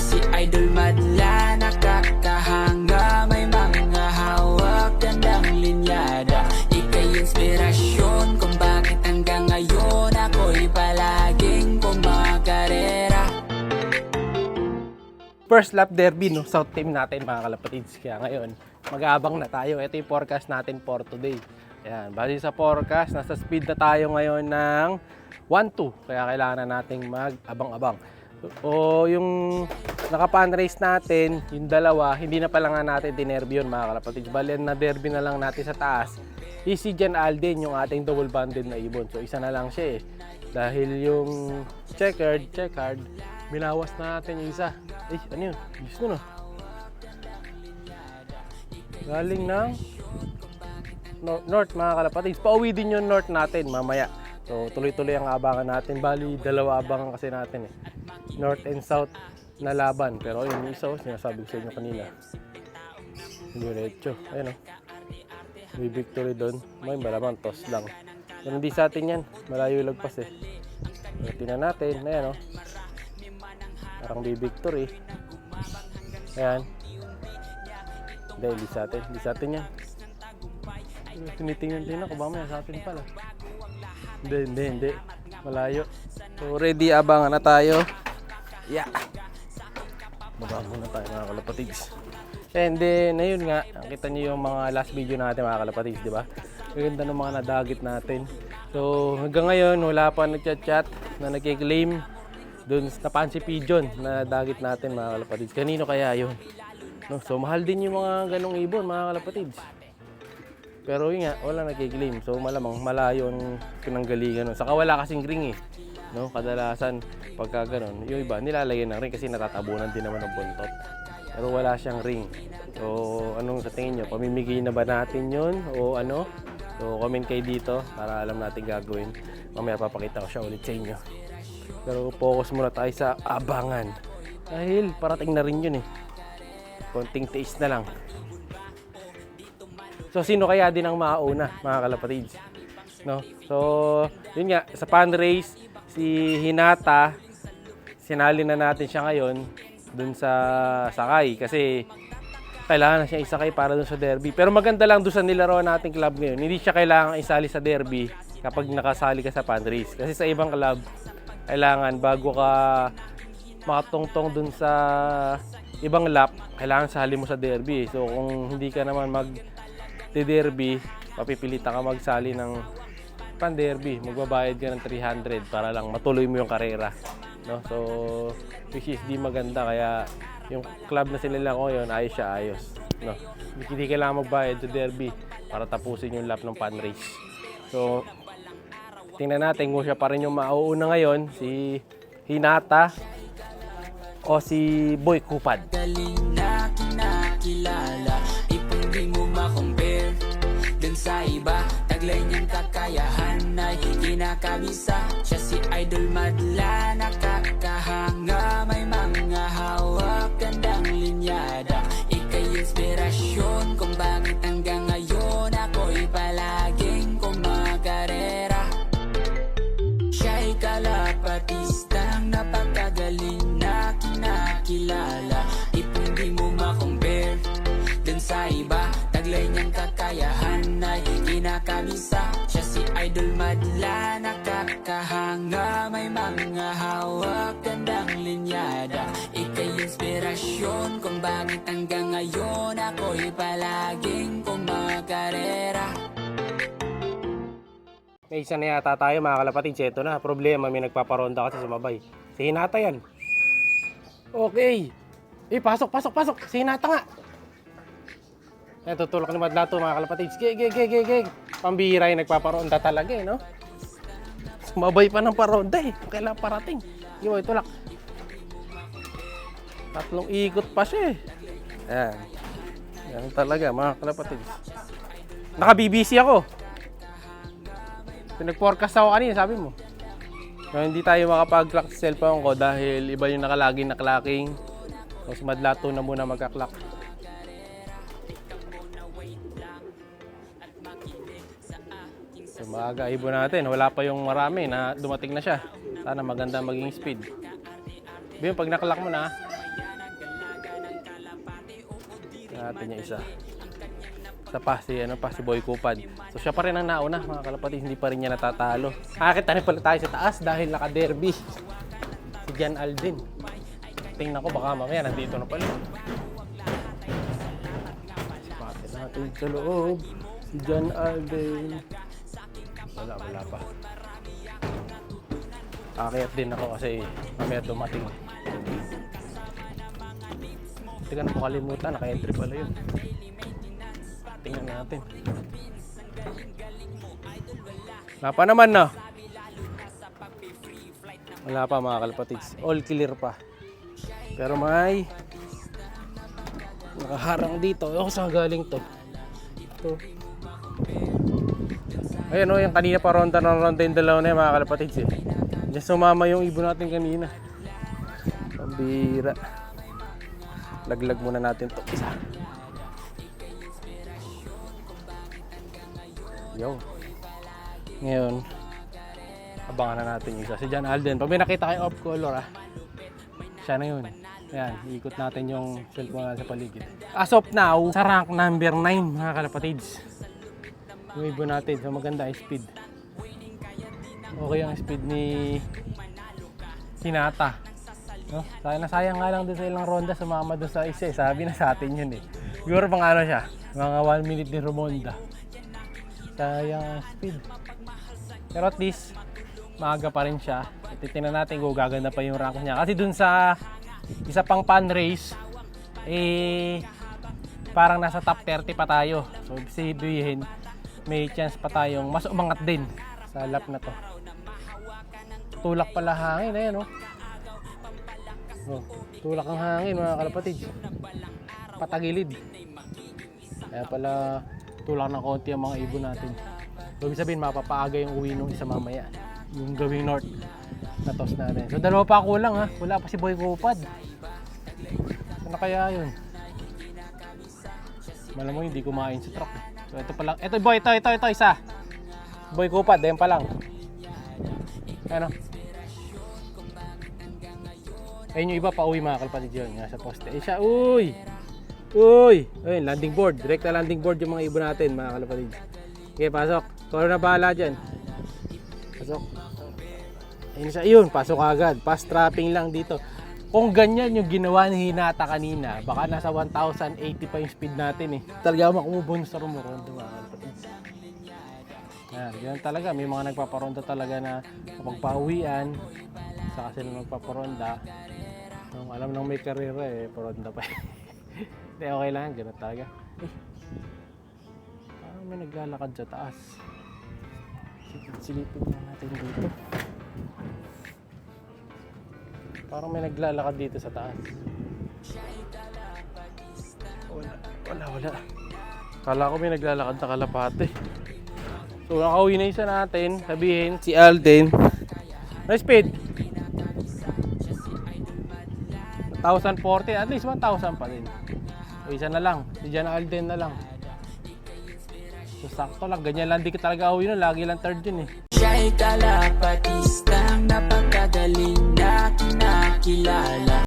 si Idol madla, nakakahanga, may mga hawak, gandang linyada. Ika'y inspirasyon kung bakit hanggang ngayon ako'y palaging kumakarera. First lap derby, no? South team natin mga kalapatids. Kaya ngayon, mag-aabang na tayo. Ito yung forecast natin for today. Ayan, base sa forecast, nasa speed na tayo ngayon ng 1-2. Kaya kailangan na nating mag-abang-abang. O yung naka-pan race natin, yung dalawa, hindi na pala nga natin dinerby yun mga kalapatids. Bali na derby na lang natin sa taas. Si Jan Alden, yung ating double banded na ibon. So isa na lang siya eh. Dahil yung checkered, binawas na natin yung isa. Eh, ano yun? Gusto no? Galing ng north mga kalapatids. Pauwi din yung north natin mamaya. So tuloy-tuloy ang abangan natin. Bali, dalawa abangan kasi natin eh. North and south na laban. Pero yun, yung isa sinasabi ko sa inyo kanina. Diretso. Ayun o. May victory doon. May malamang toss lang. Pero hindi sa atin yan. Malayo yung lagpas eh. Tingnan natin. Ayan o. Parang may victory. Ayan. Hindi sa atin. Hindi sa atin yan. Tinitingnan din ako. Mamaya sa atin pala. Hindi. Malayo. So ready, abangan na tayo. Yeah. Baba muna tayo mga kalapatids. And then, ayun nga, nakita nyo yung mga last video natin mga kalapatids, di ba? Maganda ng mga nadagit natin. So, hanggang ngayon, wala pa nagchat-chat na nagkiklaim doon sa Pansy Pigeon na dagit natin mga kalapatids. Kanino kaya yun? No? So, mahal din yung mga ganong ibon mga kalapatids. Pero yun nga, wala nagkiklaim. So, malamang malayo ang pinanggalingan. Saka wala kasing ring eh. No? Kadalasan, pagka ganon, yung iba, nilalagyan ng ring kasi natatabunan din naman ng buntot. Pero wala siyang ring. So, anong sa tingin nyo? Pamimigay na ba natin yun? O ano? So, comment kayo dito para alam natin gagawin. Mamaya papakita ko siya ulit sa inyo. Pero focus muna tayo sa abangan. Dahil parating na rin yun eh. Konting tiis na lang. So, sino kaya din ang mauna, mga kalapatids? No? So, yun nga, sa pan race, si Hinata, sinali na natin siya ngayon dun sa sakay kasi kailangan na siya isakay para dun sa derby. Pero maganda lang dun sa nilaro nating club ngayon, hindi siya kailangan isali sa derby kapag nakasali ka sa pan race. Kasi sa ibang club, kailangan bago ka makatungtong dun sa ibang lap, kailangan sali mo sa derby. So kung hindi ka naman mag-derby, papipilitan ka magsali ng pan derby, magbabayad ka ng 300 para lang matuloy mo yung karera. No? So, which is di maganda kaya yung club na sila ko yun, ayos. No? Hindi kailangan magbayad sa derby para tapusin yung lap ng pan race. So, tingnan natin kung siya pa rin yung mauuna ngayon, si Hinata o si Boy Kupad. Galing na kinakilala, ipang di mo makompare dun sa iba. Taglay niyang kakayahan ay kinakabisa. Siya si Idol madla, nakakahanga, may mga hawak, gandang linyada. Ika'y inspirasyon kung bakit hanggang ngayon ako'y palaging kumakarera. Siya'y kalapatistang napakagaling na kinakilala, ipang di mo makompare dun sa iba. Taglay niyang kakayahan ay kinakabisa. Siya si Idol madla, nakakahanga, may mga hawak, gandang linyada. Ika'y inspirasyon kung bakit hanggang ngayon ako'y palaging kumakarera. May isa na yata tayo mga kalapatids. Ito na, problema, may nagpaparonda kasi sumabay. Si Hinata yan. Okay. Pasok. Si Hinata nga. Tutulak ni Madla to mga kalapatids. Gig. Pambihira yung nagpaparonda talaga eh, no? Sumabay pa ng paronda eh. Kailangan parating. Yung tulak. 3 ikot pa siya eh. Ayan. Yan talaga mga kalapatids. Naka-BBC ako. Pinag-forecast ako kanina, sabi mo. So, hindi tayo makapag-clock sa cellphone ko dahil iba yung nakalaging na clocking. So, si Madla to na muna magka-clock. So, maaga ibon natin. Wala pa yung marami na dumating na siya. Sana maganda maging speed. Bim, pag nakalock mo na, natin yung isa. Isa pa, si Boy Kupad. So siya pa rin ang nauna, mga kalapatid, hindi pa rin niya natatalo. Nakakita rin pala tayo sa taas dahil naka-derby. Si Jan Alden. Tingnan ko, baka mamaya nandito na pala. Sipatin natin sa loob. Si Jan Alden. Wala pa. Kakayat din ako kasi mamaya dumating. Hindi ka na po kalimutan, naka-entry pala yun. Tingnan natin. Wala pa naman na. Wala pa mga kalapatids. All clear pa. Pero may nakaharang dito. O, saan galing to? Ito. Ayan o, yung kanina pa ronda yung dalawa na yung mga kalapatids eh. Diyan sumama yung ibon natin kanina. Pambira. Laglag muna natin to isa. Yo. Ngayon, abangan na natin yung isa. Si Jan Alden. Pag may nakita kayo off color siya na yun. Ayan, iikot natin yung cellphone sa paligid. As of now, sa rank number 9 mga kalapatids. Yung ibon natin. So maganda ang speed. Okay ang speed ni Hinata. No? Sayang nga lang dun sa ilang ronda. Sumama dun sa isa. Sabi na sa atin yun eh. Siguro pang ano siya. Mga 1 minute ni Romonda. Sayang ang speed. Pero at least, maaga pa rin siya. Titingnan natin kung gaganda pa yung rank niya. Kasi dun sa isa pang fan race, parang nasa top 30 pa tayo. So, sabihin, may chance pa tayong mas umangat din sa lap na to. Tulak pala hangin, ayan oh. Oh, tulak ang hangin mga kalapatid. Patagilid. Kaya pala tulak ng konti ang mga ibon natin. So, ibig sabihin, mapapaaga yung uwi nung isa mamaya. Yung gawing north na toss natin. So, dalawa pa kulang ha. Wala pa si Boy Kupad. Ano kaya yun? Malamang hindi kumain sa truck. So, ito pa lang. Ito boy, ito isa. Boy Kupad, ayan pa lang. Ano? Ayun yung iba pa uwi mga kalapatid yun. Nga sa poste. Eh siya, uy! Ayun, landing board. Direkta landing board yung mga ibon natin mga kalapatid. Okay, pasok. Kung na bahala dyan. Pasok. Ayun siya, yun. Pasok agad. Fast trapping lang dito. Kung ganyan yung ginawa ni Hinata kanina, baka nasa 1,080 pa yung speed natin eh. Talaga makumubon sa rumurondo mga kalapatid. Yan, ganyan talaga. May mga nagpaparonda talaga na kapag pauwian, saka sila magpaparonda. Nung alam nang may karera eh, paronda pa eh. Hindi, okay lang. Ganun talaga. Parang may naglalakad sa taas. Silipin na natin dito. Parang may naglalakad dito sa taas. Wala. Kala ko may naglalakad sa kalapate. So, nakauwi na isa natin. Sabihin, si Alden. No speed? 1,040. At least 1,000 pa din. So, isa na lang. Si Jan Alden na lang. So, sakto lang. Ganyan lang. Di ka talaga uwi nun. Lagi lang third yun eh. Siya'y kalapatistang napakagaling na kinakilala.